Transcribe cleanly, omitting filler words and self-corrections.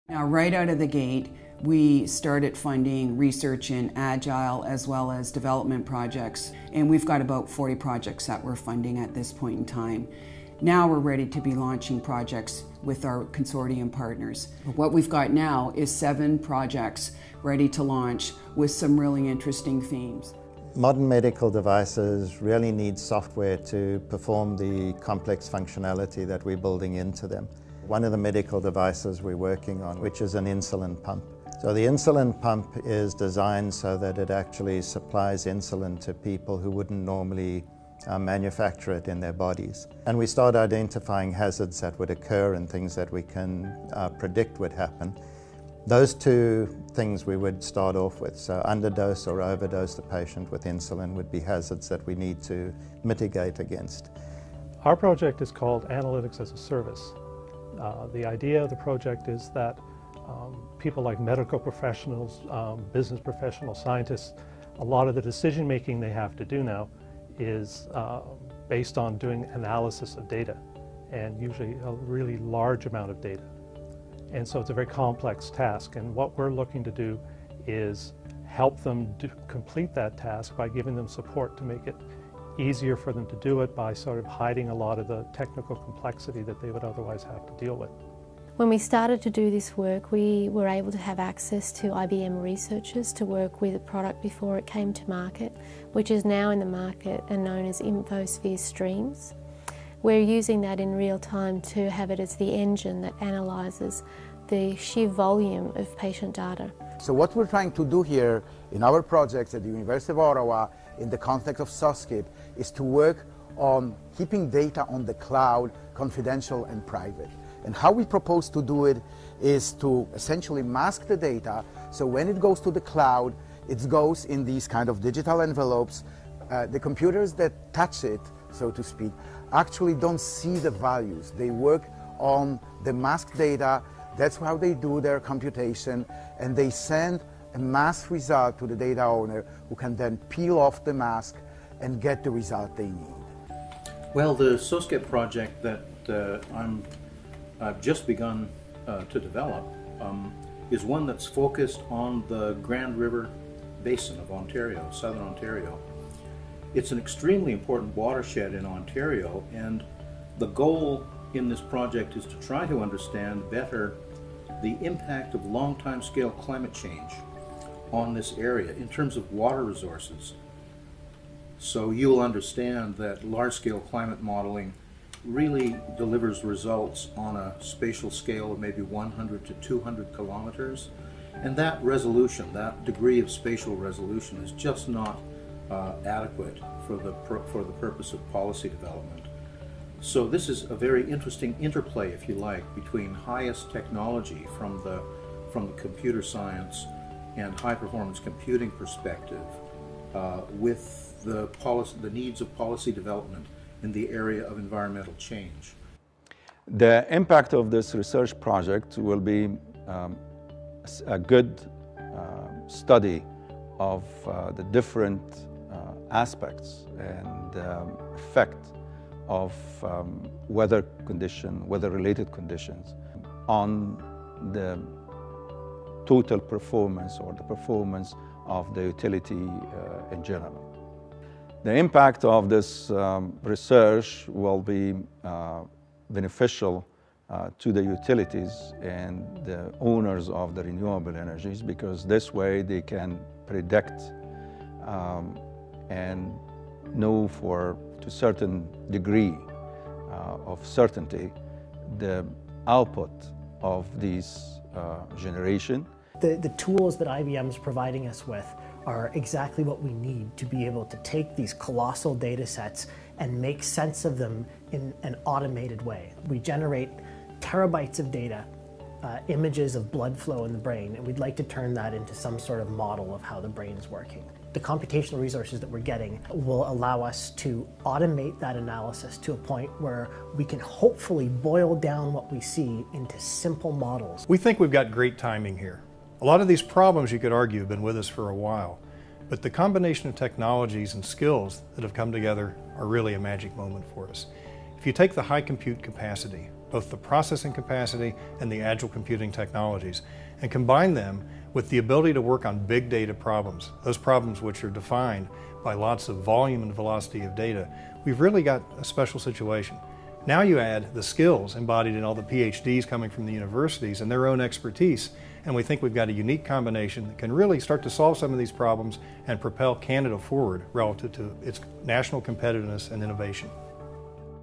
Now, right out of the gate, we started funding research in agile as well as development projects, and we've got about 40 projects that we're funding at this point in time. Now we're ready to be launching projects with our consortium partners. What we've got now is 7 projects ready to launch with some really interesting themes. Modern medical devices really need software to perform the complex functionality that we're building into them. One of the medical devices we're working on, which is an insulin pump. So the insulin pump is designed so that it actually supplies insulin to people who wouldn't normally manufacture it in their bodies. And we start identifying hazards that would occur and things that we can predict would happen. Those 2 things we would start off with. So underdose or overdose the patient with insulin would be hazards that we need to mitigate against. Our project is called Analytics as a Service. The idea of the project is that people like medical professionals, business professionals, scientists, a lot of the decision making they have to do now is based on doing analysis of data, and usually a really large amount of data. And so it's a very complex task, and what we're looking to do is help them complete that task by giving them support to make it easier for them to do it, by sort of hiding a lot of the technical complexity that they would otherwise have to deal with. When we started to do this work, we were able to have access to IBM researchers to work with a product before it came to market, which is now in the market and known as InfoSphere Streams. We're using that in real time to have it as the engine that analyses the sheer volume of patient data. So what we're trying to do here in our projects at the University of Ottawa in the context of SOSCIP is to work on keeping data on the cloud confidential and private. And how we propose to do it is to essentially mask the data, so when it goes to the cloud, it goes in these kind of digital envelopes. The computers that touch it, so to speak, actually don't see the values. They work on the masked data. That's how they do their computation, and they send a masked result to the data owner, who can then peel off the mask and get the result they need. Well, the SOSCIP project that I've just begun to develop is one that's focused on the Grand River Basin of Ontario, Southern Ontario. It's an extremely important watershed in Ontario, and the goal in this project is to try to understand better the impact of long-time scale climate change on this area in terms of water resources. So you'll understand that large-scale climate modeling really delivers results on a spatial scale of maybe 100 to 200 kilometers, and that resolution, that degree of spatial resolution, is just not adequate for the purpose of policy development. So this is a very interesting interplay, if you like, between highest technology from the computer science and high-performance computing perspective with the needs of policy development in the area of environmental change. The impact of this research project will be a good study of the different aspects and effect of weather-related conditions on the total performance or the performance of the utility in general. The impact of this research will be beneficial to the utilities and the owners of the renewable energies, because this way they can predict and know to a certain degree of certainty the output of these generation. The tools that IBM is providing us with are exactly what we need to be able to take these colossal data sets and make sense of them in an automated way. We generate terabytes of data, images of blood flow in the brain, and we'd like to turn that into some sort of model of how the brain is working. The computational resources that we're getting will allow us to automate that analysis to a point where we can hopefully boil down what we see into simple models. We think we've got great timing here. A lot of these problems, you could argue, have been with us for a while, but the combination of technologies and skills that have come together are really a magic moment for us. If you take the high compute capacity both the processing capacity and the agile computing technologies, and combine them with the ability to work on big data problems, those problems which are defined by lots of volume and velocity of data. We've really got a special situation. Now you add the skills embodied in all the PhDs coming from the universities and their own expertise, and we think we've got a unique combination that can really start to solve some of these problems and propel Canada forward relative to its national competitiveness and innovation.